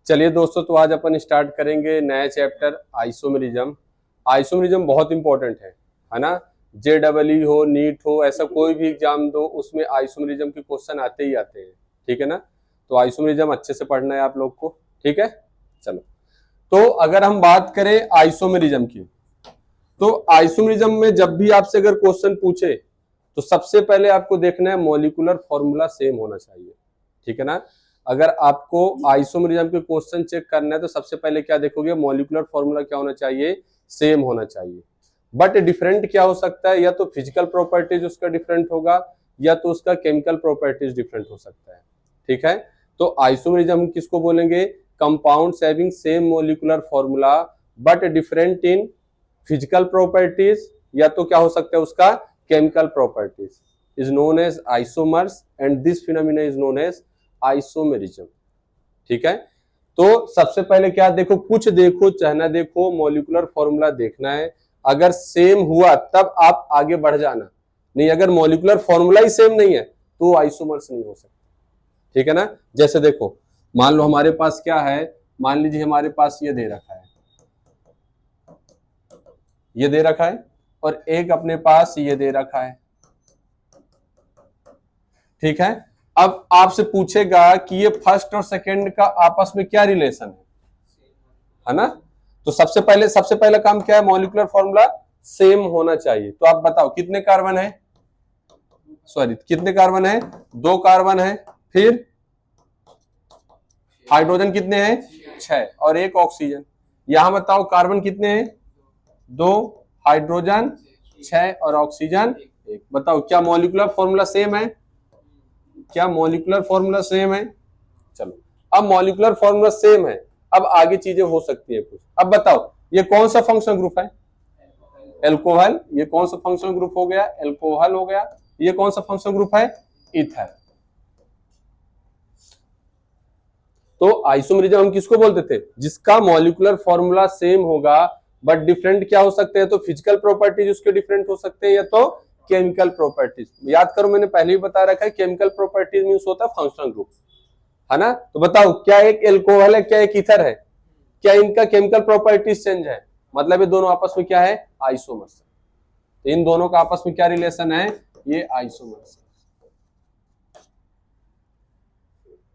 चलिए दोस्तों, तो आज अपन स्टार्ट करेंगे नया चैप्टर आइसोमेरिज्म। आइसोमेरिज्म बहुत इंपॉर्टेंट है ना। JEE हो, नीट हो, ऐसा कोई भी एग्जाम दो, उसमें आइसोमेरिज्म के क्वेश्चन आते ही आते हैं। ठीक है ना। तो आइसोमेरिज्म अच्छे से पढ़ना है आप लोग को। ठीक है, चलो। तो अगर हम बात करें आइसोमेरिज्म की, तो आइसोमेरिज्म में जब भी आपसे अगर क्वेश्चन पूछे तो सबसे पहले आपको देखना है मॉलिक्यूलर फॉर्मूला सेम होना चाहिए। ठीक है ना। अगर आपको आइसोमेरिज्म के क्वेश्चन चेक करना है तो सबसे पहले क्या देखोगे, मॉलिक्यूलर फॉर्मूला क्या होना चाहिए, सेम होना चाहिए। बट डिफरेंट क्या हो सकता है, या तो फिजिकल प्रॉपर्टीज उसका डिफरेंट होगा या तो उसका केमिकल प्रॉपर्टीज डिफरेंट हो सकता है। ठीक है। तो आइसोमेरिज्म किसको बोलेंगे, compounds having same molecular formula but different in physical properties, या तो क्या हो सकता है उसका chemical properties, is known as isomers and this phenomena is known as isomerism. ठीक है। तो सबसे पहले क्या देखो, कुछ देखो चाहे ना देखो, मॉलिक्यूलर फॉर्मूला देखना है। अगर सेम हुआ तब आप आगे बढ़ जाना, नहीं अगर मॉलिक्यूलर फॉर्मूला ही सेम नहीं है तो आइसोमर्स नहीं हो सकता। ठीक है ना। जैसे देखो, मान लो हमारे पास क्या है, मान लीजिए हमारे पास ये दे रखा है, ये दे रखा है, और एक अपने पास ये दे रखा है। ठीक है। अब आपसे पूछेगा कि ये फर्स्ट और सेकंड का आपस में क्या रिलेशन है ना। तो सबसे पहला काम क्या है, मॉलिक्यूलर फॉर्मूला सेम होना चाहिए। तो आप बताओ कितने कार्बन है, कितने कार्बन है, 2 कार्बन है, फिर हाइड्रोजन कितने हैं, 6, और 1 ऑक्सीजन। यहां बताओ कार्बन कितने हैं, 2, हाइड्रोजन 6 और ऑक्सीजन 1। बताओ क्या मॉलिक्यूलर फॉर्मूला सेम है, क्या मॉलिक्यूलर फॉर्मूला सेम है। चलो, अब मॉलिक्यूलर फॉर्मूला सेम है, अब आगे चीजें हो सकती है कुछ। अब बताओ ये कौन सा फंक्शनल ग्रुप है, एल्कोहल। ये कौन सा फंक्शनल ग्रुप हो गया, एल्कोहल हो गया। ये कौन सा फंक्शनल ग्रुप है, ईथर। तो आइसोमेरिज्म हम किसको बोलते थे, जिसका मॉलिक्यूलर फॉर्मूला सेम होगा बट डिफरेंट क्या हो सकते हैं, तो फिजिकल प्रॉपर्टीज उसके डिफरेंट हो सकते हैं या तो केमिकल प्रॉपर्टीज। याद करो मैंने पहले ही बता रखा है, केमिकल प्रॉपर्टीज मींस होता है फंक्शनल ग्रुप, है ना। तो बताओ क्या एक एल्कोहल है, क्या एक ईथर है, क्या इनका केमिकल प्रॉपर्टीज चेंज है, मतलब ये दोनों आपस में क्या है, आइसोमर्स। तो इन दोनों का आपस में क्या रिलेशन है, ये आइसोमर्स।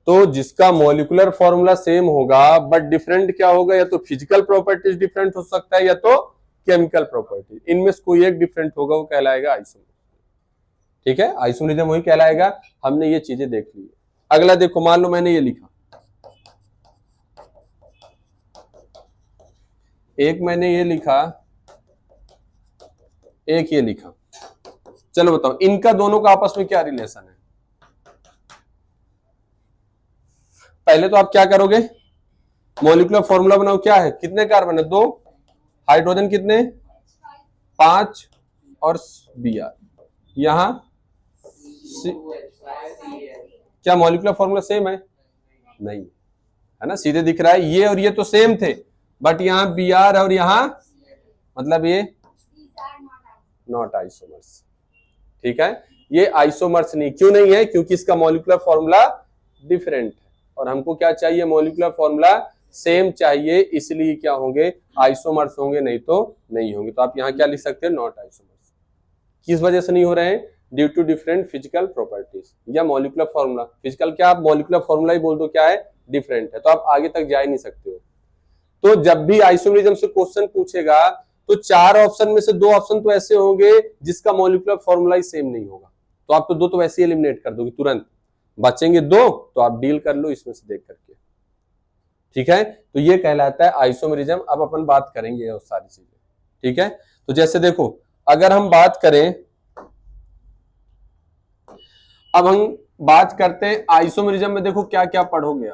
तो जिसका मॉलिक्यूलर फॉर्मूला सेम होगा बट डिफरेंट क्या होगा, या तो फिजिकल प्रॉपर्टीज डिफरेंट हो सकता है या तो केमिकल प्रॉपर्टीज, इनमें से कोई एक डिफरेंट होगा, वो कहलाएगा आइसोमर। ठीक है, आइसोमेरिज्म वही कहलाएगा। हमने ये चीजें देख ली। अगला देखो, मान लो मैंने ये लिखा, एक मैंने ये लिखा, एक ये लिखा। चलो बताओ इनका दोनों का आपस में क्या रिलेशन है। पहले तो आप क्या करोगे, मॉलिक्यूलर फॉर्मूला बनाओ, क्या है, कितने कार्बन है, 2, हाइड्रोजन कितने, 5, और Br। यहां क्या मॉलिक्यूलर फॉर्मूला सेम है, नहीं है ना, सीधे दिख रहा है, ये और ये तो सेम थे, बट यहाँ Br और यहाँ मतलब ये नॉट आइसोमर्स। ठीक है, ये आइसोमर्स नहीं, क्यों नहीं है, क्योंकि इसका मॉलिक्यूलर फॉर्मूला डिफरेंट है, और हमको क्या चाहिए, मॉलिक्यूलर फॉर्मूला सेम चाहिए, इसलिए क्या होंगे, आइसोमर्स होंगे, नहीं तो नहीं होंगे। तो आप यहाँ क्या लिख सकते हैं, नॉट आइसोमर्स। किस वजह से नहीं हो रहे हैं, due to different physical properties या मॉलिक्यूलर फॉर्मूला। फिजिकल क्या, आप मॉलिक्यूलर फॉर्मूला ही बोल दो क्या है, डिफरेंट है, तो आप आगे तक जा ही नहीं सकते हो। तो जब भी आइसोमेरिज्म से क्वेश्चन पूछेगा तो 4 ऑप्शन में से 2 ऑप्शन तो ऐसे होंगे जिसका मॉलिक्यूलर फॉर्मूला ही सेम नहीं होगा, तो आप तो 2 तो वैसे ही एलिमिनेट कर दोगे तुरंत, बचेंगे 2, तो आप डील कर लो इसमें से देख करके। ठीक है, तो ये कहलाता है आइसोमेरिज्म। अब अपन बात करेंगे ये सारी चीजें। ठीक है, तो जैसे देखो, अगर हम बात करें, अब हम बात करते हैं आइसोमेरिज्म में, देखो क्या क्या पढ़ोगे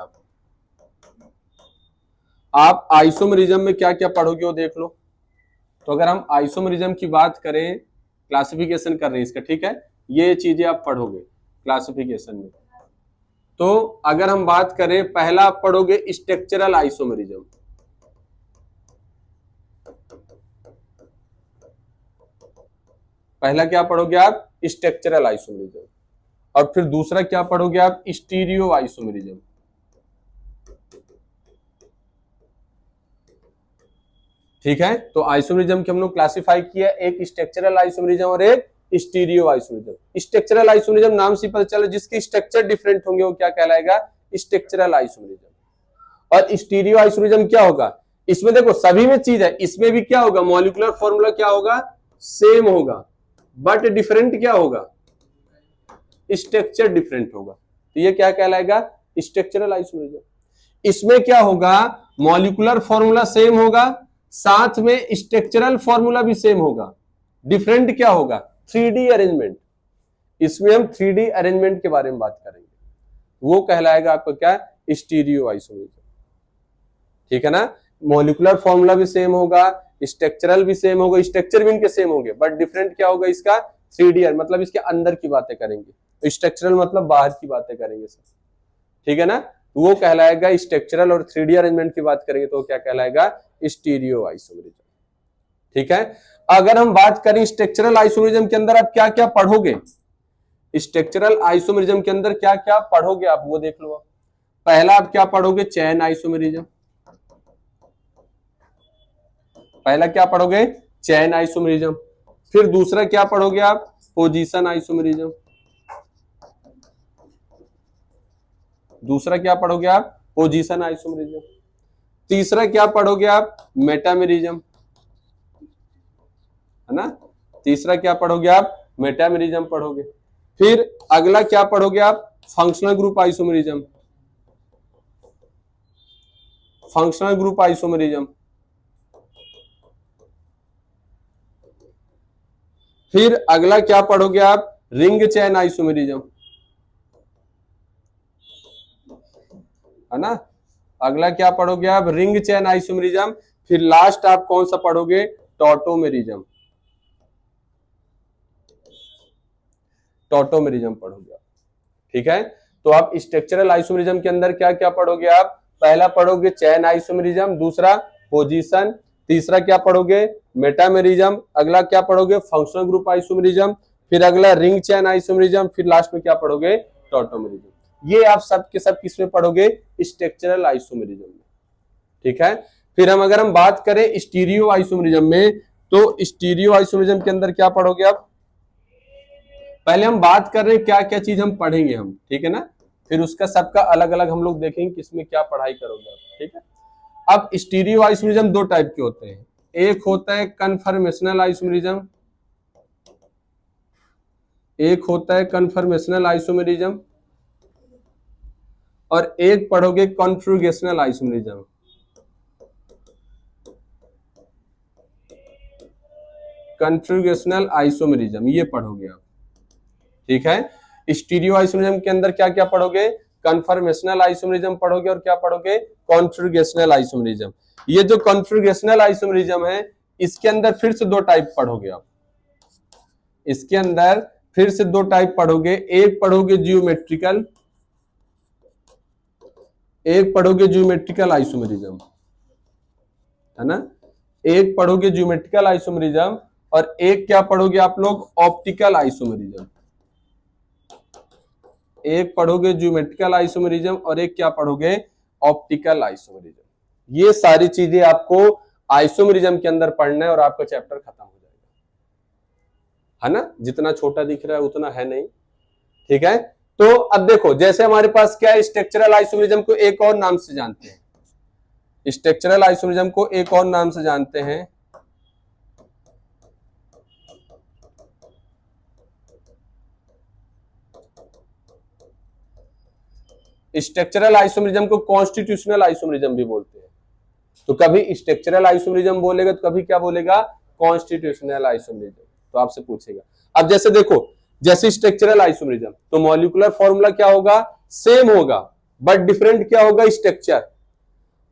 आप आइसोमेरिज्म में क्या क्या पढ़ोगे वो देख लो। तो अगर हम आइसोमेरिज्म की बात करें, क्लासिफिकेशन कर रहे हैं इसका, ठीक है, ये चीजें आप पढ़ोगे क्लासिफिकेशन में। तो अगर हम बात करें, पहला आप पढ़ोगे स्ट्रक्चरल आइसोमेरिज्म। पहला क्या पढ़ोगे आप, स्ट्रक्चरल आइसोमेरिज्म, और फिर दूसरा क्या पढ़ोगे आप, स्टीरियो आइसोमेरिज्म। ठीक है, तो आइसोमेरिज्म के हम लोग क्लासिफाई किया, एक स्ट्रक्चरल आइसोमेरिज्म और एक स्टीरियो आइसोमेरिज्म। स्ट्रक्चरल आइसोमेरिज्म नाम से पता चला जिसके स्ट्रक्चर डिफरेंट होंगे वो क्या कहलाएगा, स्ट्रक्चरल आइसोमेरिज्म। और स्टीरियो आइसोमेरिज्म क्या होगा, इसमें देखो सभी में चीज है, इसमें भी क्या होगा, मॉलिक्यूलर फॉर्मूला क्या होगा, सेम होगा, बट डिफरेंट क्या होगा, स्ट्रक्चर डिफरेंट होगा। तो ये क्या कहलाएगा, स्ट्रक्चरल आइसोमेरिज्म। इसमें क्या होगा, मॉलिक्यूलर फॉर्मूला सेम होगा, साथ में स्ट्रक्चरल फॉर्मूला भी सेम होगा, डिफरेंट क्या होगा, 3D अरेंजमेंट। इसमें हम 3D अरेंजमेंट के बारे में बात करेंगे, वो कहलाएगा आपका क्या, स्टीरियो आइसोमेरिज्म। ठीक है ना, मॉलिक्यूलर फॉर्मूला भी सेम होगा, स्ट्रक्चरल भी सेम होगा, स्ट्रक्चर भी इनके सेम होंगे, बट डिफरेंट क्या होगा इसका, 3D मतलब इसके अंदर की बातें करेंगे, स्ट्रक्चरल मतलब बाहर की बातें करेंगे सर। ठीक है ना, वो कहलाएगा स्ट्रक्चरल, और 3D अरेंजमेंट की बात करेंगे तो क्या कहलाएगा, स्टीरियो आइसोमेरिज्म। ठीक है, अगर हम बात करें स्ट्रक्चरल आइसोमेरिज्म के अंदर आप क्या क्या पढ़ोगे, स्ट्रक्चरल आइसोमेरिज्म के अंदर क्या क्या पढ़ोगे आप, वो देख लो आप। पहला आप क्या पढ़ोगे, चेन आइसोमेरिज्म। पहला क्या पढ़ोगे, चेन आइसोमेरिज्म। फिर दूसरा क्या पढ़ोगे आप, पोजीशन आइसोमेरिज्म। दूसरा क्या पढ़ोगे आप, पोजीशन आइसोमेरिज्म। तीसरा क्या पढ़ोगे आप, मेटामेरिज्म, है ना, तीसरा क्या पढ़ोगे आप, मेटामेरिज्म पढ़ोगे। फिर अगला क्या पढ़ोगे आप, functional group isomerism. Functional group isomerism. फिर अगला क्या पढ़ोगे आप, रिंग चेन आइसोमेरिज्म, है ना, अगला क्या पढ़ोगे आप, रिंग चेन आइसोमेरिज्म। फिर लास्ट आप कौन सा पढ़ोगे, टॉटोमेरिज्म। टॉटोमेरिज्म पढ़ोगे आप। ठीक है, तो आप स्ट्रक्चरल आइसोमेरिज्म के अंदर क्या क्या पढ़ोगे आप, पहला पढ़ोगे चेन आइसोमेरिज्म, दूसरा पोजीशन, तीसरा क्या पढ़ोगे, मेटामेरिज्म, अगला क्या पढ़ोगे, फंक्शनल ग्रुप आइसोमेरिज्म, फिर अगला रिंग चेन आइसोमेरिज्म, फिर लास्ट में क्या पढ़ोगे, टॉटोमेरिज्म। ये आप सब के सब किसमें पढ़ोगे, स्ट्रक्चरल आइसोमेरिज्म में। ठीक है, फिर अगर हम बात करें स्टीरियो आइसोमेरिज्म में, तो स्टीरियो आइसोमेरिज्म के अंदर क्या पढ़ोगे आप, पहले हम बात कर रहे हैं क्या क्या चीज हम पढ़ेंगे हम, ठीक है ना, फिर उसका सबका अलग अलग हम लोग देखेंगे किसमें क्या पढ़ाई करोगे आप। ठीक है, अब स्टीरियो आइसोमेरिज्म दो टाइप के होते हैं, एक होता है कन्फर्मेशनल आइसोमेरिज्म, एक होता है कन्फर्मेशनल आइसोमेरिज्म, और एक पढ़ोगे कॉन्फ़िगरेशनल आइसोमेरिज्म। कॉन्फ़िगरेशनल आइसोमेरिज्म ये पढ़ोगे आप। ठीक है, स्टीरियो आइसोमेरिज्म के अंदर क्या क्या पढ़ोगे, कन्फर्मेशनल आइसोमेरिज्म पढ़ोगे और क्या पढ़ोगे, कॉन्फ़िगरेशनल आइसोमेरिज्म। ये जो कॉन्फ़िगरेशनल आइसोमेरिज्म है इसके अंदर फिर से दो टाइप पढ़ोगे आप, इसके अंदर फिर से दो टाइप पढ़ोगे, एक पढ़ोगे जियोमेट्रिकल, एक पढ़ोगे ज्योमेट्रिकल आइसोमेरिज्म, है ना, एक पढ़ोगे ज्योमेट्रिकल आइसोमेरिज्म और एक क्या पढ़ोगे आप लोग, ऑप्टिकल आइसोमेरिज्म। एक पढ़ोगे ज्योमेट्रिकल आइसोमेरिज्म और एक क्या पढ़ोगे, ऑप्टिकल आइसोमेरिज्म। ये सारी चीजें आपको आइसोमेरिज्म के अंदर पढ़ना है और आपका चैप्टर खत्म हो जाएगा, है ना, जितना छोटा दिख रहा है उतना है नहीं। ठीक है, तो अब देखो जैसे हमारे पास क्या है, स्ट्रक्चरल आइसोमेरिज्म को एक और नाम से जानते हैं, स्ट्रक्चरल आइसोमेरिज्म को एक और नाम से जानते हैं, स्ट्रक्चरल आइसोमेरिज्म को कॉन्स्टिट्यूशनल आइसोमेरिज्म भी बोलते हैं। तो कभी स्ट्रक्चरल आइसोमेरिज्म बोलेगा तो कभी क्या बोलेगा, कॉन्स्टिट्यूशनल आइसोमेरिज्म। तो आपसे पूछेगा, अब जैसे देखो, जैसे स्ट्रक्चरल आइसोमेरिज्म तो मॉलिक्यूलर फॉर्मूला क्या होगा, सेम होगा, बट डिफरेंट क्या होगा, स्ट्रक्चर।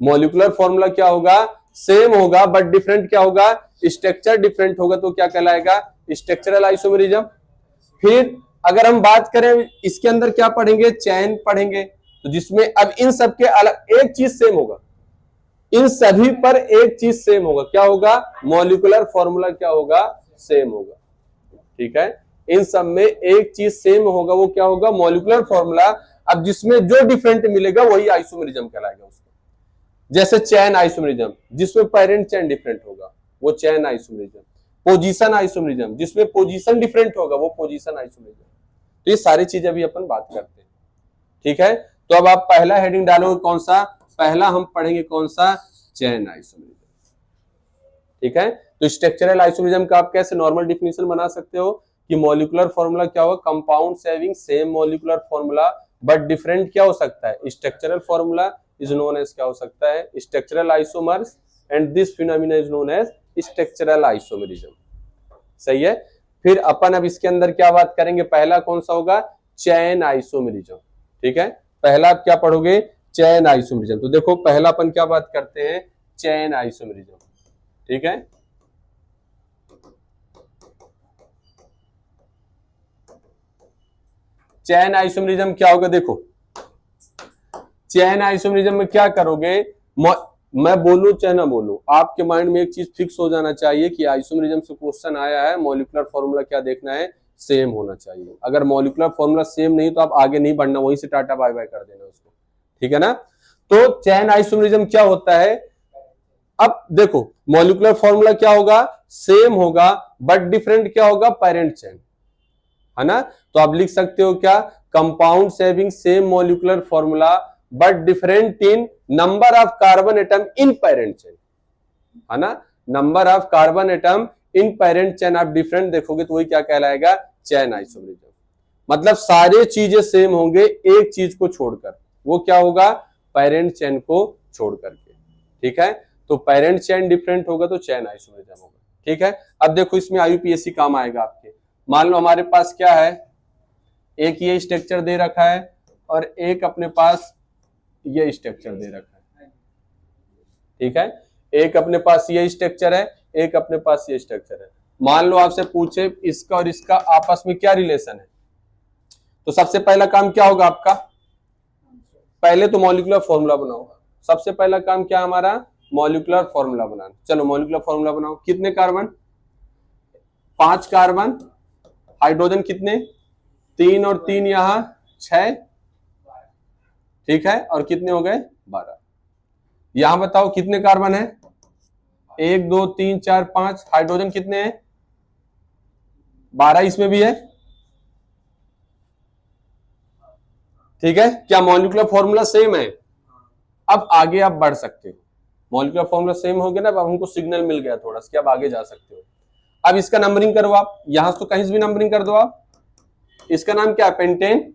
मॉलिक्यूलर फॉर्मूला क्या होगा, सेम होगा, बट डिफरेंट क्या होगा, स्ट्रक्चर डिफरेंट होगा, तो क्या कहलाएगा, स्ट्रक्चरल आइसोमेरिज्म। फिर अगर हम बात करें इसके अंदर क्या पढ़ेंगे, चेन पढ़ेंगे, तो जिसमें अब इन सब के अलग एक चीज सेम होगा, इन सभी पर एक चीज सेम होगा, क्या होगा, मॉलिक्यूलर फॉर्मूला क्या होगा, सेम होगा। ठीक है, इन सब में एक चीज सेम होगा, वो क्या होगा, मॉलिक्यूलर फॉर्मूला। अब जिसमें जो डिफरेंट मिलेगा वही आइसोमेरिज्म कहलाएगा उसको। जैसे चेन आइसोमरिज्म जिसमें पेरेंट चेन डिफरेंट होगा वो चेन आइसोमरिज्म, पोजीशन आइसोमरिज्म जिसमें पोजीशन डिफरेंट होगा वो पोजीशन आइसोमरिज्म। तो ये सारी चीजें अभी अपन बात करते हैं, ठीक है। तो अब आप पहला हेडिंग डालोगे कौन सा, पहला हम पढ़ेंगे कौन सा, चेन आइसोमरिज्म, ठीक है। तो स्ट्रक्चरल आइसोमरिज्म का आप कैसे नॉर्मल डिफिनेशन बना सकते हो कि मॉलिक्यूलर फॉर्मूला क्या होगा, compounds having same molecular formula but different क्या हो सकता है, structural formula is known as क्या हो सकता है, structural isomers, and this phenomena is known as structural isomerism. सही है। फिर अपन अब इसके अंदर क्या बात करेंगे, पहला कौन सा होगा, चेन आइसोमरिज्म, ठीक है। पहला आप क्या पढ़ोगे, चेन आइसोमरिज्म। तो देखो पहला अपन क्या बात करते हैं, चेन आइसोमरिज्म, ठीक है। चेन आइसोमरिज्म क्या होगा, देखो चेन आइसोमरिज्म में क्या करोगे, मैं बोलूं चाहे ना बोलूं, आपके माइंड में एक चीज फिक्स हो जाना चाहिए कि आइसोमरिज्म से क्वेश्चन आया है, मॉलिक्यूलर फॉर्मूला क्या देखना है, सेम होना चाहिए। अगर मॉलिक्यूलर फॉर्मूला सेम नहीं तो आप आगे नहीं बढ़ना, वहीं से टाटा बाय बाय कर देना उसको, ठीक है ना। तो चेन आइसोमरिज्म क्या होता है, अब देखो मॉलिक्यूलर फॉर्मूला क्या होगा, सेम होगा बट डिफरेंट क्या होगा, पेरेंट चेन, है ना। तो आप लिख सकते हो क्या, compounds having same molecular formula but different in number of carbon atom in parent chain, है ना। Number of carbon atom in parent chain आप डिफरेंट देखोगे तो वही क्या कहलाएगा, चेन आइसोमरिज्म। मतलब सारे चीजें सेम होंगे एक चीज को छोड़कर, वो क्या होगा, पेरेंट चेन को छोड़ करके, ठीक है। तो पेरेंट चेन डिफरेंट होगा तो चेन आइसोमरिज्म होगा, ठीक है। अब देखो इसमें आईयूपीएससी काम आएगा आपके। मान लो हमारे पास क्या है, एक ये स्ट्रक्चर दे रखा है और एक अपने पास ये स्ट्रक्चर दे रखा है, ठीक है। एक अपने पास ये स्ट्रक्चर है, एक अपने पास ये स्ट्रक्चर है। मान लो आपसे पूछे इसका और इसका आपस में क्या रिलेशन है, तो सबसे पहला काम क्या होगा आपका, पहले तो मॉलिक्यूलर फॉर्मूला बनाओ। सबसे पहला काम क्या हमारा, मॉलिक्यूलर फॉर्मूला बनाना। चलो मॉलिक्यूलर फॉर्मूला बनाओ। कितने कार्बन, 5 कार्बन, हाइड्रोजन कितने, 3 और 3 यहां 6, ठीक है। और कितने हो गए, 12। यहां बताओ कितने कार्बन है, 1 2 3 4 5, हाइड्रोजन कितने हैं, 12 इसमें भी है, ठीक है। क्या मॉलिक्यूलर फॉर्मूला सेम है, अब आगे आप बढ़ सकते हो, मॉलिक्यूलर फॉर्मूला सेम हो गया ना, अब हमको सिग्नल मिल गया थोड़ा सा, अब आगे जा सकते हो। अब इसका नंबरिंग करो आप, यहां तो कहीं से भी नंबरिंग कर दो आप। इसका नाम क्या है, पेंटेन,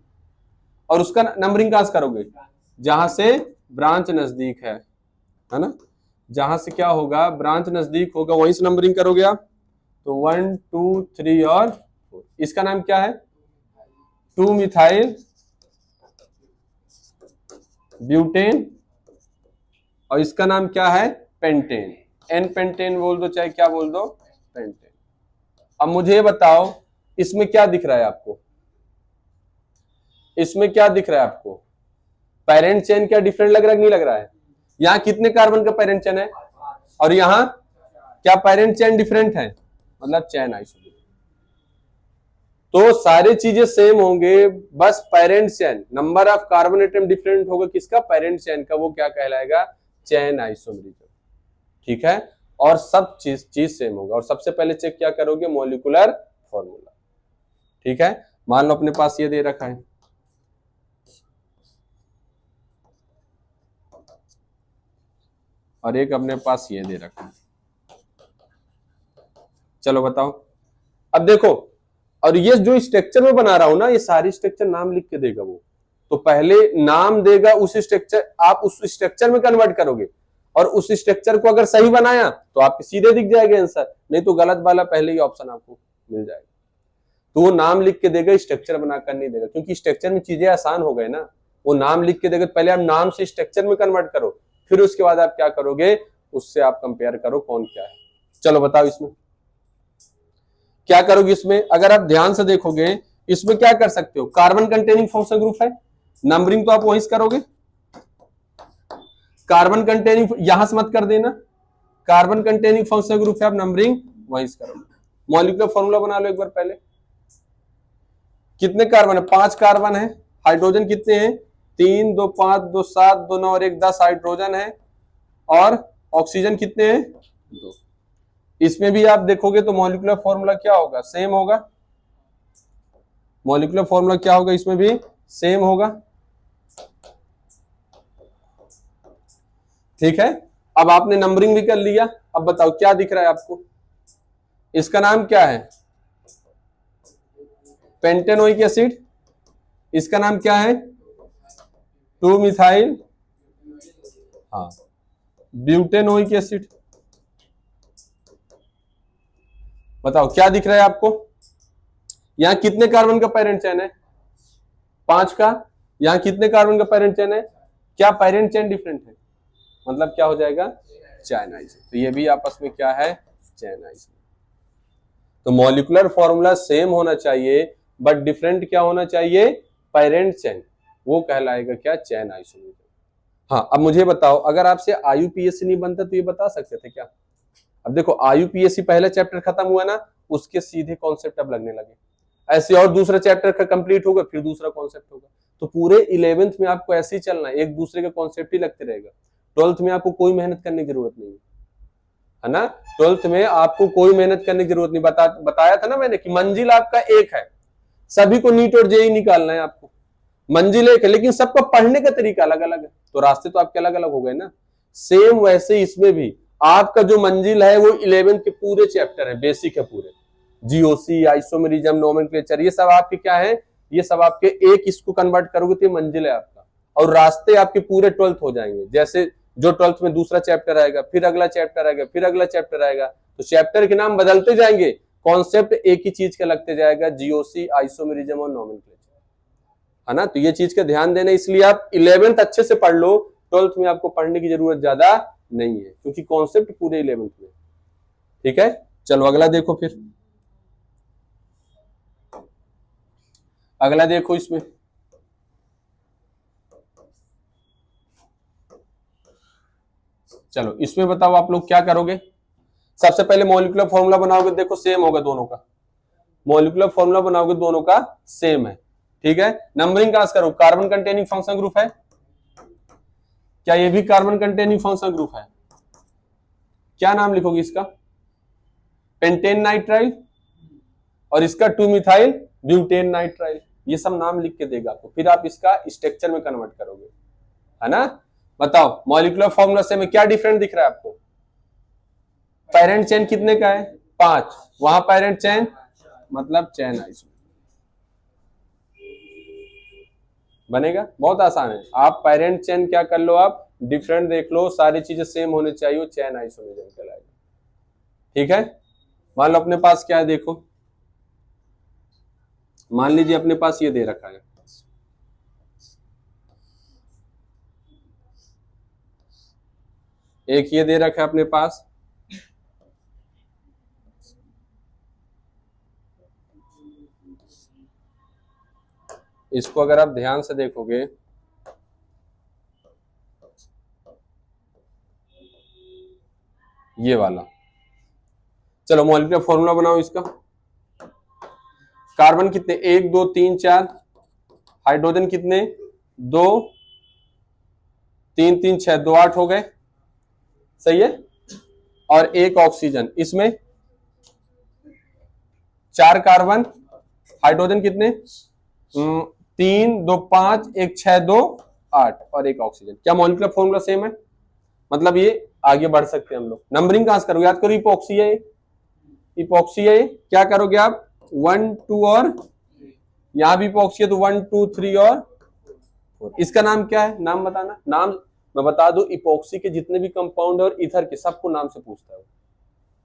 और उसका नंबरिंग कहां से करोगे, जहां से ब्रांच नजदीक है ना, जहां से क्या होगा, ब्रांच नजदीक होगा वहीं से नंबरिंग करोगे आप। तो 1 2 3 और 4। इसका नाम क्या है, 2 मिथाइल ब्यूटेन, और इसका नाम क्या है, पेंटेन। एन पेंटेन बोल दो चाहे क्या बोल दो, पेंटेन। अब मुझे बताओ इसमें क्या दिख रहा है आपको, इसमें क्या दिख रहा है आपको, पेरेंट चेन क्या डिफरेंट लग रहा है, नहीं लग रहा है। यहां कितने कार्बन का पेरेंट चेन है, और यहां क्या पेरेंट चेन डिफरेंट है, मतलब चेन आइसोमरिज्म। तो सारी चीजें सेम होंगे, बस parent chain, number of carbon atom different होगा किसका, पेरेंट चेन का, वो क्या कहलाएगा, चेन आइसोमरिज्म, ठीक है। और सब चीज सेम होगा। और सबसे पहले चेक क्या करोगे, मॉलिक्यूलर फॉर्मूला, ठीक है। मान लो अपने पास ये दे रखा है, और एक अपने पास ये दे रखा है। चलो बताओ, अब देखो, और ये जो स्ट्रक्चर में बना रहा हूं ना, ये सारी स्ट्रक्चर नाम लिख के देगा वो। तो पहले नाम देगा, उस स्ट्रक्चर आप उस स्ट्रक्चर में कन्वर्ट करोगे, और उस स्ट्रक्चर को अगर सही बनाया तो आपके सीधे दिख जाएगा आंसर, नहीं तो गलत वाला पहले ही ऑप्शन आपको मिल जाएगा। तो वो नाम लिख के देगा, स्ट्रक्चर बनाकर नहीं देगा, क्योंकि स्ट्रक्चर में चीजें आसान हो गए ना। वो नाम लिख के देगा, पहले आप नाम से स्ट्रक्चर में कन्वर्ट करो, फिर उसके बाद आप क्या करोगे, उससे आप कंपेयर करो कौन क्या है। चलो बताओ इसमें क्या करोगे। इसमें अगर आप ध्यान से देखोगे, इसमें क्या कर सकते हो, कार्बन कंटेनिंग फंक्शनल ग्रुप है, नंबरिंग तो आप वहीं से करोगे। कार्बन कंटेनिंग यहां से मत कर देना, कार्बन कंटेनिंग फंक्शनल ग्रुप है, आप नंबरिंग वहीं से करोगे। मॉलिक्यूलर फॉर्मूला बना लो एक बार पहले। कितने कार्बन है, 5 कार्बन है। हाइड्रोजन कितने हैं, 3 2 5 2 7 2 9 और 1 10 हाइड्रोजन है। और ऑक्सीजन कितने हैं, 2। इसमें भी आप देखोगे तो मॉलिक्यूलर फॉर्मूला क्या होगा, सेम होगा। मॉलिक्यूलर फॉर्मूला क्या होगा, इसमें भी सेम होगा। ठीक है, अब आपने नंबरिंग भी कर लिया। अब बताओ क्या दिख रहा है आपको, इसका नाम क्या है, पेंटेनोइक एसिड। इसका नाम क्या है, 2 मिथाइल, हाँ, ब्यूटेनोइक एसिड। बताओ क्या दिख रहा है आपको, यहां कितने कार्बन का पेरेंट चेन है, 5 का। यहां कितने कार्बन का पेरेंट चेन है, क्या पेरेंट चेन डिफरेंट है, मतलब क्या हो जाएगा, चैन आइसोमर। तो ये भी आपस में क्या है, चैन आइसोमर। तो मॉलिक्यूलर फॉर्मूला सेम होना चाहिए बट डिफरेंट क्या होना चाहिए, पेरेंट चेन, वो कहलाएगा क्या, चैन आइसोमर। हाँ, अब मुझे बताओ, अगर आपसे आईयूपीएसी नहीं बनता तो ये बता सकते थे क्या। अब देखो आईयूपीएसी पहला चैप्टर खत्म हुआ ना, उसके सीधे कॉन्सेप्ट अब लगने लगे। ऐसे और दूसरा चैप्टर का कंप्लीट होगा, फिर दूसरा कॉन्सेप्ट होगा। तो पूरे 11th में आपको ऐसे ही चलना है, एक दूसरे के कॉन्सेप्ट ही लगते रहेगा। 12th में आपको कोई मेहनत करने की जरूरत नहीं है ना। 12th में आपको कोई मेहनत करने की जरूरत नहीं, बताया था ना मैंने कि मंजिल आपका एक है, सभी को नीट और जेई निकालना है आपको, मंजिल एक है, लेकिन सबका पढ़ने का तरीका अलग अलग है, तो रास्ते तो आपके अलग अलग हो गए ना। सेम वैसे इसमें भी आपका जो मंजिल है वो 11th के पूरे चैप्टर है, बेसिक है पूरे, जीओसी, आइसोमेरिज्म, नोमेनक्लेचर, ये सब आपके क्या है, ये सब आपके एक इसको कन्वर्ट करोगे तो मंजिल है आपका, और रास्ते आपके पूरे 12th हो जाएंगे। जैसे जो 12th में दूसरा चैप्टर आएगा, फिर अगला चैप्टर आएगा, फिर अगला चैप्टर आएगा, तो चैप्टर के नाम बदलते जाएंगे, कॉन्सेप्ट एक ही चीज का लगते जाएगा, जीओसी, आइसोमेरिज्म और नोमेनक्लेचर, है ना। तो ये चीज का ध्यान देना, इसलिए आप 11th अच्छे से पढ़ लो, 12th में आपको पढ़ने की जरूरत ज्यादा नहीं है, क्योंकि कॉन्सेप्ट पूरे 11th में। ठीक है, चलो अगला देखो, फिर अगला देखो इसमें, चलो इसमें बताओ आप लोग क्या करोगे। सबसे पहले मॉलिक्यूलर फॉर्मूला बनाओगे, देखो सेम होगा दोनों का, मॉलिक्यूलर फॉर्मूला बनाओगे दोनों का सेम है। ठीक है, नंबरिंग कहां से करो, कार्बन कंटेनिंग फंक्शन ग्रुप है, क्या ये भी कार्बन कंटेनिंग फंक्शन ग्रुप है, क्या नाम लिखोगे इसका, पेंटेन नाइट्राइल, और इसका 2 मिथाइल ब्यूटेन नाइट्राइल, ये सब नाम लिख के देगा आपको, फिर आप इसका स्ट्रक्चर में कन्वर्ट करोगे, है ना। बताओ मॉलिक्यूलर फॉर्मूला से में क्या डिफरेंट दिख रहा है आपको, पेरेंट चेन कितने का है, 5, वहां पेरेंट चेन मतलब चैन आइसोमर बनेगा, बहुत आसान है। आप पेरेंट चेन क्या कर लो, आप डिफरेंट देख लो, सारी चीजें सेम होने चाहिए, चैन आइसोमेरिज्म कहलाएगा। ठीक है, मान लो अपने पास क्या है, देखो मान लीजिए अपने पास ये दे रखा है, एक ये दे रखा है अपने पास, इसको अगर आप ध्यान से देखोगे, ये वाला, चलो मॉलिक्यूलर फॉर्मूला बनाओ इसका। कार्बन कितने, 1 2 3 4, हाइड्रोजन कितने, 2 3 3 6, 2 8 हो गए, सही है। और एक ऑक्सीजन, इसमें 4 कार्बन, हाइड्रोजन कितने, 3 2 5, 1 6 2 8, और एक ऑक्सीजन। क्या मॉलिक्यूलर फॉर्मूला सेम है, मतलब ये आगे बढ़ सकते हैं हम लोग। नंबरिंग कहां से करोगे, याद करो इपॉक्सी है, इपॉक्सी है, क्या करोगे आप 1 2 और यहां भी इपॉक्सी है तो 1 2 3 और 4। इसका नाम क्या है, नाम बताना, नाम मैं बता दूं, इपॉक्सी के जितने भी कंपाउंड और इथर के सबको नाम से पूछता है,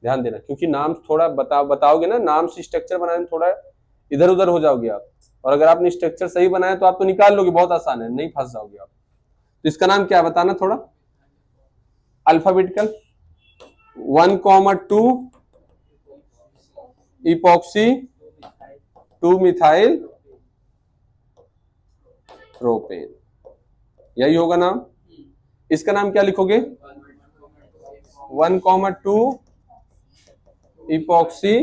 ध्यान देना, क्योंकि नाम थोड़ा बताओगे ना, नाम से स्ट्रक्चर बनाने में थोड़ा इधर उधर हो जाओगे आप, और अगर आपने स्ट्रक्चर सही बनाया तो आप तो निकाल लोगे, बहुत आसान है, नहीं फंस जाओगे आप। तो इसका नाम क्या बताना थोड़ा, अल्फाबेटिकल, 1,2 इपॉक्सी 2 मिथाइल प्रोपेन, यही होगा नाम। इसका नाम क्या लिखोगे, 1,2 इपॉक्सी,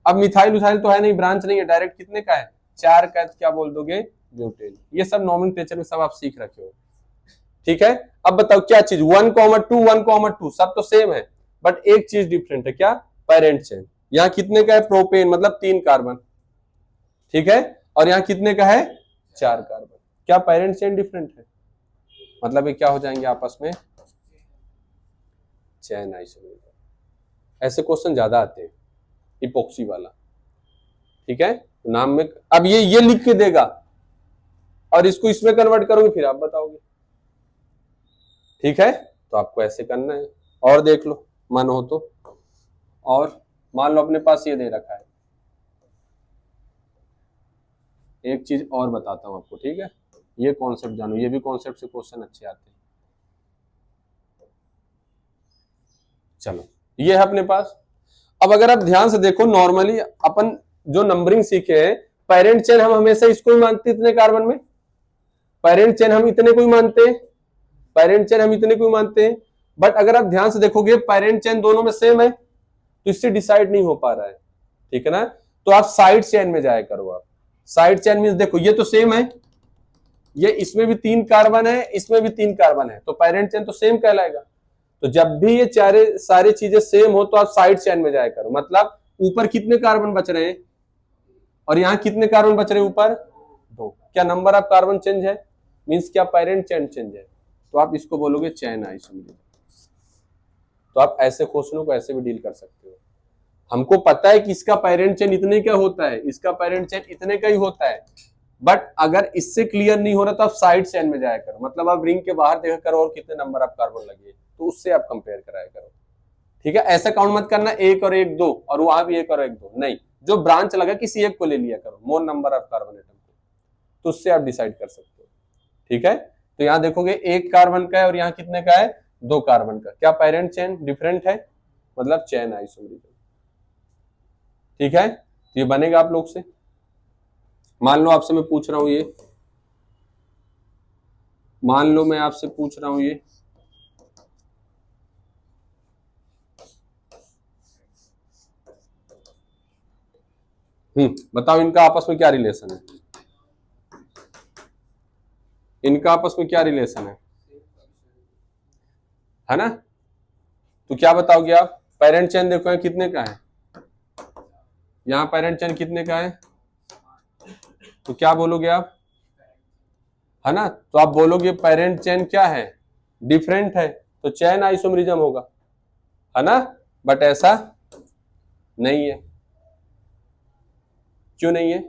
अब मिथाइल उथाइल तो है नहीं, ब्रांच नहीं है, डायरेक्ट कितने का है, 4 का, क्या बोल दोगे, ब्यूटेन। ये सब नोमेनक्लेचर में सब आप सीख रखे हो। ठीक है, अब बताओ क्या चीज 1,2 1,2 सब तो सेम है, बट एक चीज डिफरेंट है, क्या? Parent chain. यहाँ कितने का है? प्रोपेन, मतलब 3 कार्बन, ठीक है, और यहाँ कितने का है? 4 कार्बन। क्या पेरेंट चेन डिफरेंट है? मतलब ये क्या हो जाएंगे आपस में? Chain isomerism. ऐसे क्वेश्चन ज्यादा आते हैं इपोक्सी वाला, ठीक है, तो नाम में अब ये लिख के देगा और इसको इसमें कन्वर्ट करोगे फिर आप बताओगे, ठीक है, तो आपको ऐसे करना है। और देख लो मन हो तो, और मान लो अपने पास ये दे रखा है, एक चीज और बताता हूं आपको, ठीक है, ये कॉन्सेप्ट जानो, ये भी कॉन्सेप्ट से क्वेश्चन अच्छे आते हैं। चलो ये है अपने पास। अब अगर आप ध्यान से देखो, नॉर्मली अपन जो नंबरिंग सीखे हैं, पेरेंट चेन हम हमेशा इसको ही मानते इतने कार्बन में, पेरेंट चेन हम इतने को ही मानते हैं, पेरेंट चेन हम इतने को ही मानते हैं, बट अगर आप ध्यान से देखोगे पेरेंट चेन दोनों में सेम है, तो इससे डिसाइड नहीं हो पा रहा है, ठीक है ना, तो आप साइड चेन में जाया करो। आप साइड चेन मींस देखो ये तो सेम है, ये इसमें भी 3 कार्बन है, इसमें भी 3 कार्बन है, तो पेरेंट चेन तो सेम कहलाएगा। तो जब भी ये सारी चीजें सेम हो तो आप साइड चेन में जाया करो, मतलब ऊपर कितने कार्बन बच रहे हैं और यहाँ कितने कार्बन बच रहे हैं? ऊपर 2। क्या नंबर ऑफ कार्बन चेंज है? मींस क्या पेरेंट चेन चेंज है, तो आप इसको बोलोगे चेन आइसोमरिज्म। तो आप ऐसे क्वेश्चनों को ऐसे भी डील कर सकते हो। हमको पता है कि इसका पेरेंट चेन इतने का होता है, इसका पेरेंट चेन इतने का ही होता है, बट अगर इससे क्लियर नहीं हो रहा तो आप साइड चेन में जाया करो, मतलब आप रिंग के बाहर देखा करो और कितने नंबर ऑफ कार्बन लगे, तो उससे आप कंपेयर कराया करो, ठीक है। ऐसा काउंट मत करना 1 और 1 2 और वहां भी 1 और 1 2, नहीं, जो ब्रांच लगा किसी एक को ले लिया करो, मोर नंबर ऑफ कार्बन एटम को, तो उससे आप डिसाइड कर सकते हो, ठीक है। तो यहाँ देखोगे 1 कार्बन का है और यहाँ कितने का है? 2 कार्बन का। क्या पेरेंट चेन डिफरेंट है? मतलब चेन आइसोमरिज्म, ठीक है। तो ये बनेगा आप लोग से। मान लो आपसे मैं पूछ रहा हूं ये, मान लो मैं आपसे पूछ रहा हूं ये, बताओ इनका आपस में क्या रिलेशन है? इनका आपस में क्या रिलेशन है ना? तो क्या बताओगे आप? पेरेंट चेन देखो यहाँ कितने का है, यहाँ पेरेंट चेन कितने का है, तो क्या बोलोगे आप? है ना, तो आप बोलोगे पेरेंट चेन क्या है? डिफरेंट है, तो चेन आइसोमरिज्म होगा, है ना, बट ऐसा नहीं है। क्यों नहीं है?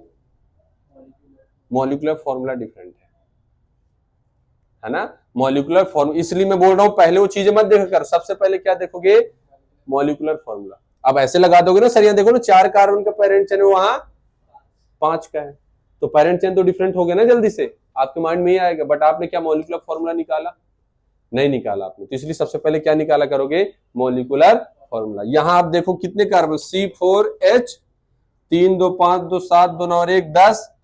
मॉलिक्यूलर फॉर्मूला डिफरेंट है ना, मॉलिक्यूलर फॉर्मूला, इसलिए मैं बोल रहा हूं पहले वो चीजें मत देखा कर, सबसे पहले क्या देखोगे? Molecular formula. अब ऐसे लगा दोगे ना सर, यहाँ देखो ना 4 कार्बन का पेरेंट चेन है, वहां 5 का है, तो पेरेंट चेन तो डिफरेंट हो गया ना, जल्दी से आपके माइंड में ही आएगा, बट आपने क्या मॉलिक्यूलर फॉर्मूला निकाला? नहीं निकाला आपने, तो इसलिए सबसे पहले क्या निकाला करोगे? Molecular formula. यहां आप देखो कितने कार्बन, C4H 3 2 5 2 7 2 9 और 1 10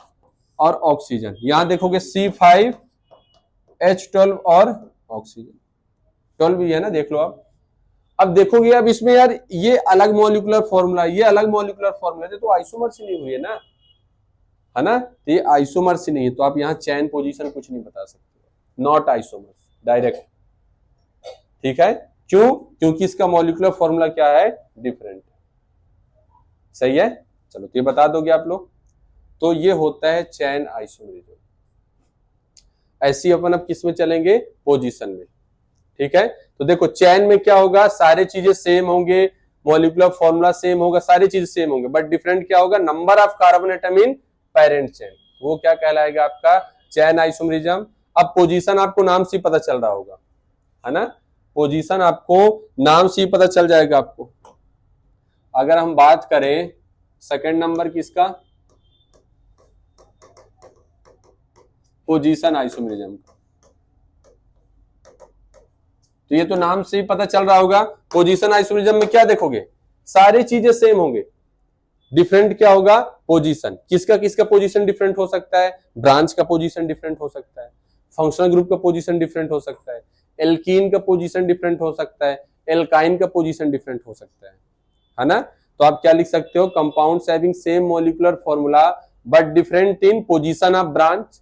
और ऑक्सीजन। यहां देखोगे C5H12 और ऑक्सीजन 12 भी है ना, देख लो आप। अब देखोगे अब इसमें यार ये अलग मॉलिक्यूलर फॉर्मूला, ये अलग मॉलिक्यूलर फॉर्मूला, तो आइसोमर से नहीं हुई है ना, है ना, तो ये आइसोमर से नहीं है, तो आप यहाँ चैन पोजीशन कुछ नहीं बता सकते, नॉट आइसोमर डायरेक्ट, ठीक है। क्यों? क्योंकि इसका मॉलिक्यूलर फॉर्मूला क्या है? डिफरेंट, सही है। चलो तो ये बता दोगे आप लोग, तो ये होता है चैन आइसोमरिज्म। ऐसी अपन अब किस में चलेंगे? पोजीशन में, ठीक है। तो देखो चैन में क्या होगा? सारी चीजें सेम होंगे, मॉलिक्यूलर फॉर्मूला सेम होगा, सारी चीजें सेम होंगे, बट डिफरेंट क्या होगा? Number of carbon atom in parent chain, वो क्या कहलाएगा? आपका चैन आइसोमरिज्म। अब पोजीशन आपको नाम से पता चल रहा होगा, है ना, पोजीशन आपको नाम से पता चल जाएगा आपको। अगर हम बात करें सेकंड नंबर किसका? पोजीशन आइसोमरिज्म, तो ये तो नाम से ही पता चल रहा होगा। पोजीशन आइसोमरिज्म में क्या देखोगे? सारी चीजें सेम होंगे, डिफरेंट क्या होगा? पोजीशन। किसका किसका पोजीशन डिफरेंट हो सकता है? ब्रांच का पोजीशन डिफरेंट हो सकता है, फंक्शनल ग्रुप का पोजीशन डिफरेंट हो सकता है, एल्कीन का पोजीशन डिफरेंट हो सकता है, एल्काइन का पोजीशन डिफरेंट हो सकता है ना। तो आप क्या लिख सकते हो? Compounds having same molecular formula but different in position of branch,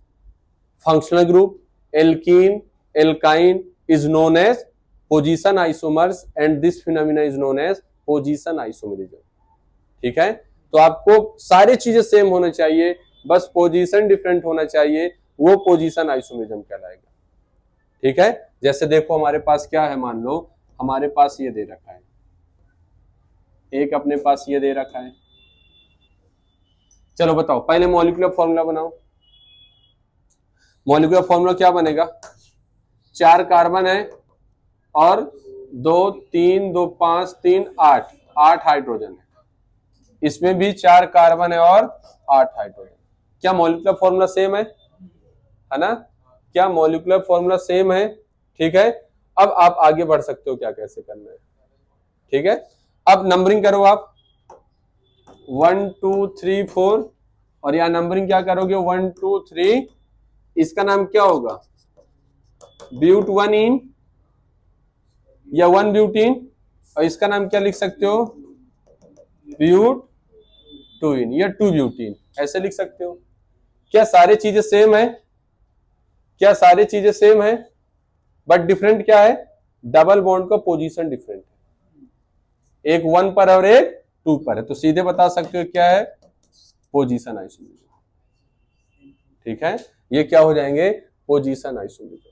functional group, alkene, alkyne is known as position isomers and this phenomena is known as position isomerism. ठीक है, तो आपको सारी चीजें सेम होना चाहिए, बस पोजीशन डिफरेंट होना चाहिए, वो पोजीशन आइसोमरिज्म कहलाएगा। ठीक है, जैसे देखो हमारे पास क्या है, मान लो हमारे पास ये दे रखा है, एक अपने पास ये दे रखा है। चलो बताओ, पहले मॉलिक्यूलर फॉर्मूला बनाओ। मॉलिक्यूलर फॉर्मूला क्या बनेगा? 4 कार्बन है और 2 3 2 5 3 8 हाइड्रोजन है। इसमें भी 4 कार्बन है और 8 हाइड्रोजन। क्या मॉलिक्यूलर फॉर्मूला सेम है ना? क्या मॉलिक्यूलर फॉर्मूला सेम है? ठीक है, अब आप आगे बढ़ सकते हो क्या कैसे करना है। ठीक है, अब नंबरिंग करो आप 1 2 3 4 और यहां नंबरिंग क्या करोगे 1 2 3। इसका नाम क्या होगा? ब्यूट 1 इन या 1 ब्यूटीन, और इसका नाम क्या लिख सकते हो? ब्यूट 2 इन या 2 ब्यूटीन, ऐसे लिख सकते हो। क्या सारी चीजें सेम है? क्या सारी चीजें सेम है? बट डिफरेंट क्या है? डबल बॉन्ड का पोजीशन डिफरेंट है, एक 1 पर और एक 2 पर है, तो सीधे बता सकते हो क्या है? Position isomerism. ठीक है, ये क्या हो जाएंगे? Position isomerism.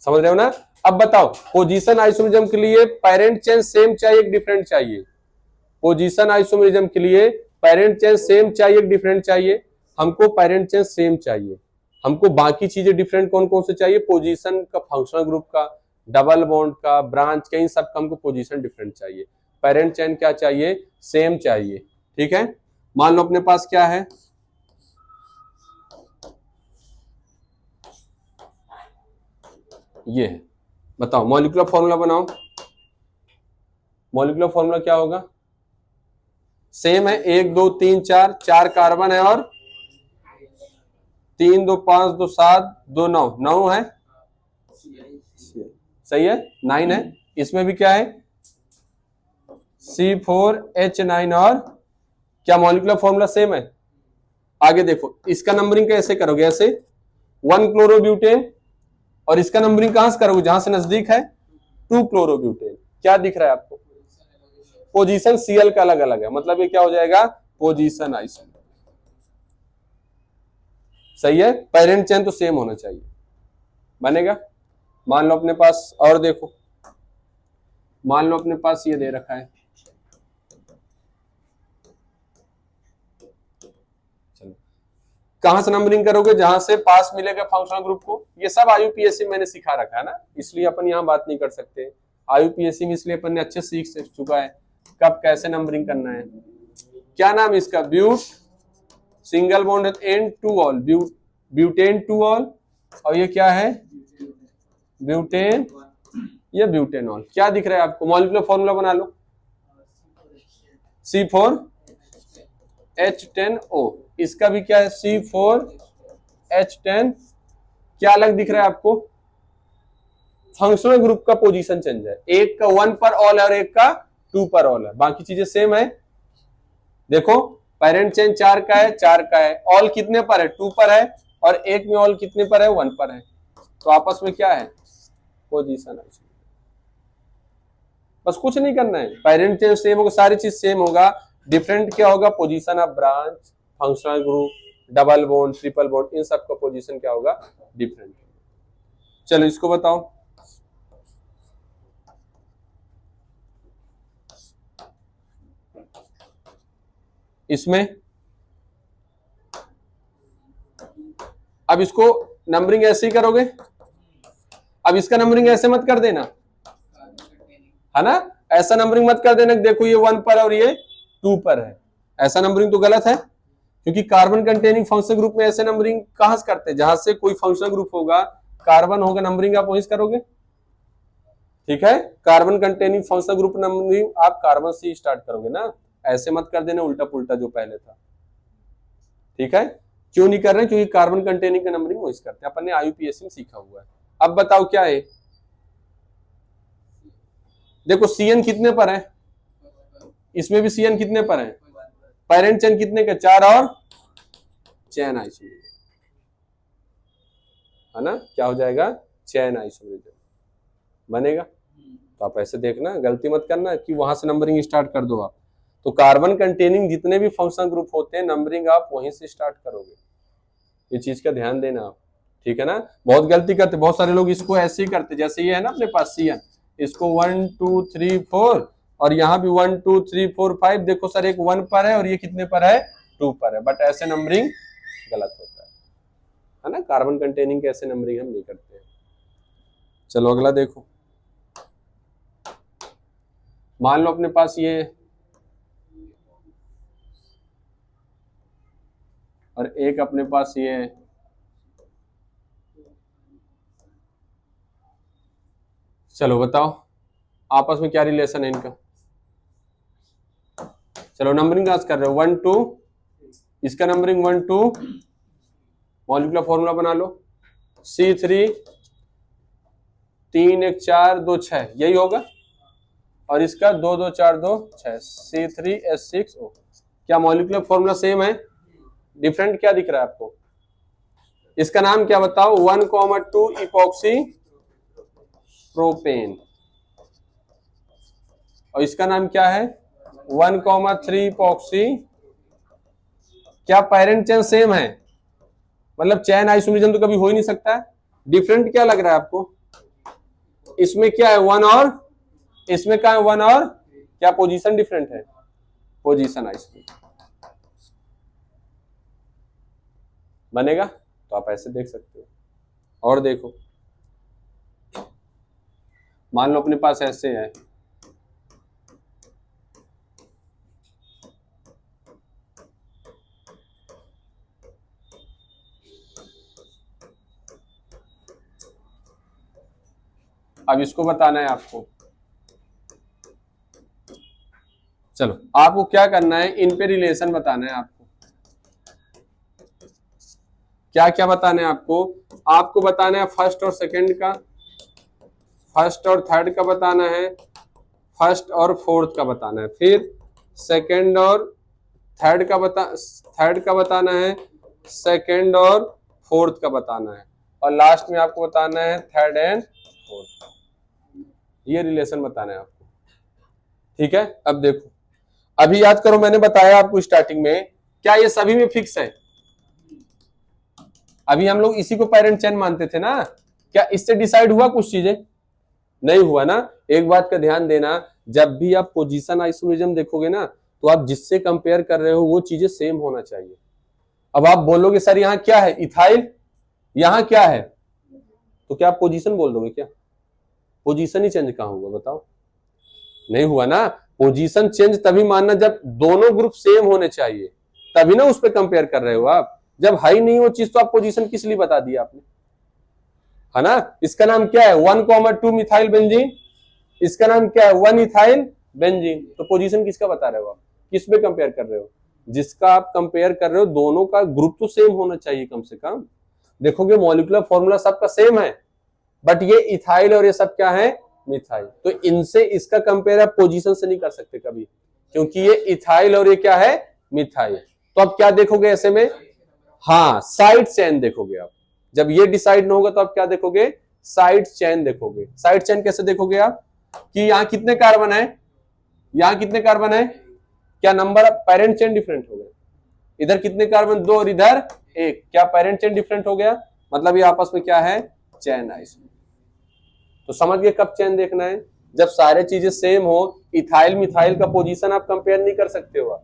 समझ रहे हो ना? अब बताओ, पोजीशन आइसोमरिज्म के लिए पेरेंट चेन सेम चाहिए कि डिफरेंट चाहिए? पोजीशन आइसोमरिज्म के लिए पेरेंट चेन सेम चाहिए कि डिफरेंट चाहिए? हमको पेरेंट चेन सेम चाहिए। हमको बाकी चीजें डिफरेंट कौन कौन से चाहिए? पोजीशन का, फंक्शनल ग्रुप का, डबल बॉन्ड का, ब्रांच का, इन सब का हमको पोजीशन डिफरेंट चाहिए। पेरेंट चेन क्या चाहिए? सेम चाहिए। ठीक है, मान लो अपने पास क्या है, ये है। बताओ मॉलिक्यूलर फॉर्मूला बनाओ। मॉलिक्यूलर फॉर्मूला क्या होगा? सेम है, 1 2 3 4, 4 कार्बन है और 3 2 5 2 7 2 9, 9 है, सही है, 9 है। इसमें भी क्या है? C4H9 और क्या मॉलिक्यूलर फॉर्मूला सेम है? आगे देखो, इसका नंबरिंग कैसे करोगे? ऐसे 1 क्लोरोब्यूटेन, और इसका नंबरिंग कहां से करोगे? जहां से नजदीक है 2 क्लोरोब्यूटेन। क्या दिख रहा है आपको? पोजीशन Cl का अलग अलग है, मतलब ये क्या हो जाएगा? Position isomer. सही है, पेरेंट चेन तो सेम होना चाहिए, बनेगा। मान लो अपने पास और देखो, मान लो अपने पास ये दे रखा है, चलो कहां से नंबरिंग करोगे? जहां से पास मिलेगा फंक्शनल ग्रुप को। ये सब आईयूपीएससी मैंने सिखा रखा है ना, इसलिए अपन यहां बात नहीं कर सकते। आईयूपीएससी में इसलिए अपन ने अच्छे सीख चुका है कब कैसे नंबरिंग करना है। क्या नाम इसका? But, single bond en 2 ol, butane 2 ol, और ये क्या है? ब्यूटेन, ये ब्यूटेनॉल। क्या दिख रहा है आपको? मॉलिक्यूलर फॉर्मूला बना लो, C4H10O। इसका भी क्या है? C4H10। क्या अलग दिख रहा है आपको? फंक्शनल ग्रुप का पोजीशन चेंज है, एक का 1 पर ऑल है और एक का 2 पर ऑल है, बाकी चीजें सेम है। देखो पेरेंट चेन 4 का है, 4 का है, ऑल कितने पर है? 2 पर है, और एक में ऑल कितने पर है? 1 पर है, तो आपस में क्या है? पोजीशन है। बस कुछ नहीं करना है, पेरेंट चेन सेम होगा, सारी चीज सेम होगा, डिफरेंट क्या होगा? Position of branch, functional group, double bond, triple bond, इन सब का पोजीशन क्या होगा? डिफरेंट। चलो इसको बताओ, इसमें अब इसको नंबरिंग ऐसे ही करोगे। अब इसका नंबरिंग ऐसे मत कर देना, है ना, ऐसा नंबरिंग मत कर देना। देखो ये 1 पर और ये 2 पर है, ऐसा नंबरिंग तो गलत है, क्योंकि कार्बन कंटेनिंग फंक्शनल ग्रुप में ऐसे नंबरिंग कहां से करते हैं? जहां से कोई फंक्शनल ग्रुप होगा, कार्बन होगा, नंबरिंग आप वहीं से करोगे। ठीक है, carbon containing functional group numbering आप कार्बन से स्टार्ट करोगे ना, ऐसे मत कर देना उल्टा पुल्टा जो पहले था। ठीक है, क्यों नहीं कर रहे? क्योंकि कार्बन कंटेनिंग का नंबरिंग वही करते हैं, अपन ने आईयूपीएससी में सीखा हुआ है। अब बताओ क्या है? देखो CN कितने पर है? इसमें भी CN कितने पर है? पेरेंट चेन कितने का? 4 और चेन आइसोमर, है ना, क्या हो जाएगा? चैन आइसोमरिज्म बनेगा। तो आप ऐसे देखना, गलती मत करना कि वहां से नंबरिंग स्टार्ट कर दो आप। तो कार्बन कंटेनिंग जितने भी फंक्शनल ग्रुप होते हैं नंबरिंग आप वहीं से स्टार्ट करोगे, ये चीज का ध्यान देना आप, ठीक है ना। बहुत गलती करते, बहुत सारे लोग इसको ऐसे ही करते, जैसे ये है ना अपने पास CN, इसको 1 2 3 4 और यहाँ भी 1 2 3 4 5, देखो सर एक 1 पर है और ये कितने पर है 2 पर है, बट ऐसे नंबरिंग गलत होता है ना। कार्बन कंटेनिंग के ऐसे नंबरिंग हम नहीं करते हैं। चलो अगला देखो, मान लो अपने पास ये और एक अपने पास ये, चलो बताओ आपस में क्या रिलेशन है इनका। चलो नंबरिंग आज कर रहे हो 1 2, इसका नंबरिंग 1 2, मॉलिक्यूलर फॉर्मूला बना लो C3 3 1 4 2 6, यही होगा, और इसका 2 2 4 2 6 C3H6O। क्या मॉलिक्यूलर फॉर्मूला सेम है, डिफरेंट क्या दिख रहा है आपको? इसका नाम क्या बताओ? 1,2 इपॉक्सी प्रोपेन, और इसका नाम क्या है 1,3 इपॉक्सी। क्या पेरेंट चेन सेम है? मतलब चैन आइसोमरिज्म तो कभी हो ही नहीं सकता है। डिफरेंट क्या लग रहा है आपको? इसमें क्या है 1 और इसमें क्या है 1 और, क्या पोजीशन डिफरेंट है? पोजीशन आइसोमरिज्म बनेगा। तो आप ऐसे देख सकते हो। और देखो, मान लो अपने पास ऐसे है, अब इसको बताना है आपको। चलो आपको क्या करना है, इन पे रिलेशन बताना है आपको। क्या क्या बताना है आपको? आपको बताना है फर्स्ट और सेकंड का, फर्स्ट और थर्ड का बताना है, फर्स्ट और फोर्थ का बताना है, फिर सेकंड और थर्ड का बताना है, सेकंड और फोर्थ का बताना है, और लास्ट में आपको बताना है थर्ड एंड फोर्थ। ये रिलेशन बताना है आपको, ठीक है। अब देखो, अभी याद करो मैंने बताया आपको स्टार्टिंग में, क्या ये सभी में फिक्स है? अभी हम लोग इसी को पेरेंट चेन मानते थे ना, क्या इससे डिसाइड हुआ कुछ चीजें? नहीं हुआ ना। एक बात का ध्यान देना, जब भी आप पोजीशन आइसोमरिज्म देखोगे ना, तो आप जिससे कंपेयर कर रहे हो वो चीजें सेम होना चाहिए। अब आप बोलोगे सर यहाँ क्या है इथाइल, यहाँ क्या है, तो क्या आप पोजीशन बोल दोगे? क्या पोजीशन ही चेंज कहां हुआ बताओ? नहीं हुआ ना। पोजीशन चेंज तभी मानना जब दोनों ग्रुप सेम होने चाहिए, तभी ना उस पर कंपेयर कर रहे हो आप। जब है ही नहीं वो चीज तो आप पोजीशन किस लिए बता दिया आपने, है ना। इसका नाम क्या है 1,2 मिथाइल बेंजीन, इसका नाम क्या है 1 इथाइल बेंजीन। तो पोजीशन किसका बता रहे हो आप, किस पे कंपेयर कर रहे हो? जिसका आप कंपेयर कर रहे हो दोनों का ग्रुप तो सेम होना चाहिए कम से कम। देखोगे मॉलिक्यूलर फॉर्मूला सबका सेम है, बट ये इथाइल और ये सब क्या है मिथाइल, तो इनसे इसका कंपेयर आप पोजीशन से नहीं कर सकते कभी, क्योंकि ये इथाइल और ये क्या है मिथाइल। तो अब क्या देखोगे ऐसे में? हाँ, साइड चेन देखोगे आप। जब ये डिसाइड ना होगा तो आप क्या देखोगे? साइड चेन देखोगे। साइड चेन कैसे देखोगे आप? कि यहाँ कितने कार्बन है, यहाँ कितने कार्बन है, क्या number of parent chain different हो गया? इधर कितने कार्बन 2 और इधर 1, क्या पेरेंट चेन डिफरेंट हो गया? मतलब ये आपस में क्या है चेन आइसोमर। तो समझ गए कब चेन देखना है? जब सारे चीजें सेम हो। इथाइल मिथाइल का पोजीशन आप कंपेयर नहीं कर सकते हो,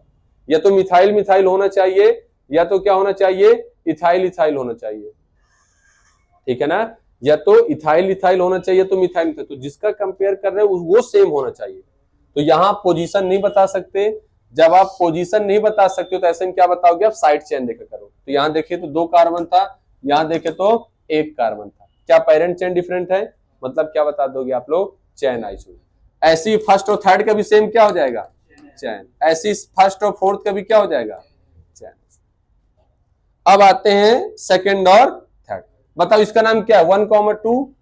या तो मिथाइल मिथाइल होना चाहिए या तो क्या होना चाहिए इथाइल इथाइल होना चाहिए, ठीक है ना। या तो इथाइल इथाइल होना चाहिए तो मिथाइल मिथाइल, तो जिसका कंपेयर कर रहे हो वो सेम होना चाहिए। तो यहाँ पोजीशन नहीं बता सकते। जब आप पोजीशन नहीं बता सकते हो तो ऐसे में क्या बताओगे आप? साइड चेन देखा करो। तो यहाँ देखे तो 2 कार्बन था, यहाँ देखे तो 1 कार्बन था, क्या पेरेंट चेन डिफरेंट है? मतलब क्या बता दोगे आप लोग? Chain isomer. ऐसी फर्स्ट और थर्ड का भी सेम क्या हो जाएगा? चेन। ऐसी फर्स्ट और फोर्थ का भी क्या हो जाएगा? चेन। अब आते हैं सेकंड और थर्ड। बताओ इसका नाम क्या है? 1,2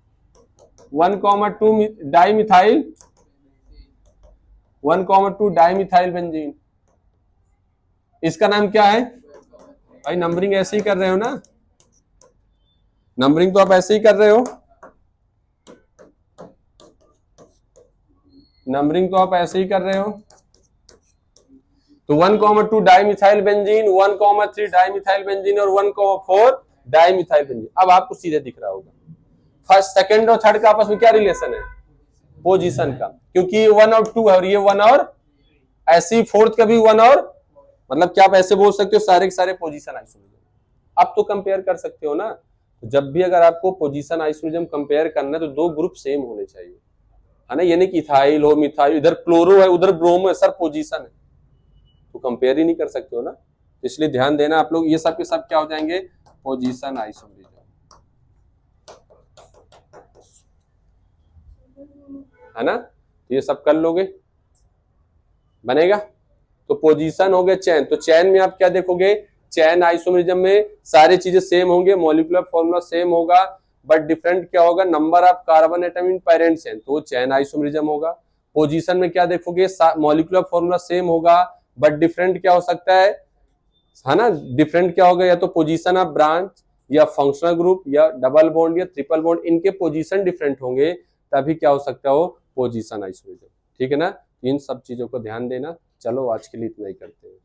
डाइमिथाइल 1,2 डाइमिथाइल बेंजीन। इसका नाम क्या है? भाई नंबरिंग ऐसे ही कर रहे हो ना, नंबरिंग तो आप ऐसे ही कर रहे हो। नंबरिंग तो आप ऐसे ही कर रहे हो। तो 1,2 डाइमिथाइल बेंजीन, 1,3 डाइमिथाइल बेंजीन और 1,4 डाइमिथाइल बेंजीन। अब आपको सीधे दिख रहा होगा फर्स्ट, सेकंड और थर्ड का आपस में क्या रिलेशन है, पोजीशन का, क्योंकि 1 और 2 है और ये 1 और, ऐसी फोर्थ का भी 1 और, मतलब क्या आप ऐसे बोल सकते हो सारे के सारे पोजीशन आइसोमरिज्म। अब तो कंपेयर कर सकते हो ना। तो जब भी अगर आपको पोजीशन आइसोमरिज्म कंपेयर करना है तो दो ग्रुप सेम होने चाहिए, है ना। ये नहीं कि इथाइल हो, मिथाइल, इधर क्लोरो है उधर ब्रोमो है, सर पोजीशन है, तो कंपेयर ही नहीं कर सकते हो ना। इसलिए ध्यान देना आप लोग, ये सब के सब क्या हो जाएंगे, पोजीशन आइसोमरिज्म, है ना। तो ये सब कर लोगे, बनेगा। तो पोजीशन हो गया चेन, तो चेन में आप क्या देखोगे, चेन आइसोमरिज्म में सारी चीजें सेम होंगे, मॉलिक्यूलर फॉर्मूला सेम होगा, बट डिफरेंट क्या होगा, number of carbon atom in parent chain, तो चेन आइसोमरिज्म होगा। पोजीशन में क्या देखोगे, मॉलिक्यूलर फॉर्मूला सेम होगा, बट डिफरेंट क्या हो सकता है ना। डिफरेंट क्या होगा, या तो पोजीशन ऑफ ब्रांच या फंक्शनल ग्रुप या डबल बॉन्ड या ट्रिपल बॉन्ड, इनके पोजीशन डिफरेंट होंगे, तभी क्या हो सकता है, वो पोजीशन आइसोमरिज्म। ठीक है ना, इन सब चीजों को ध्यान देना। चलो आज के लिए इतना ही करते हैं।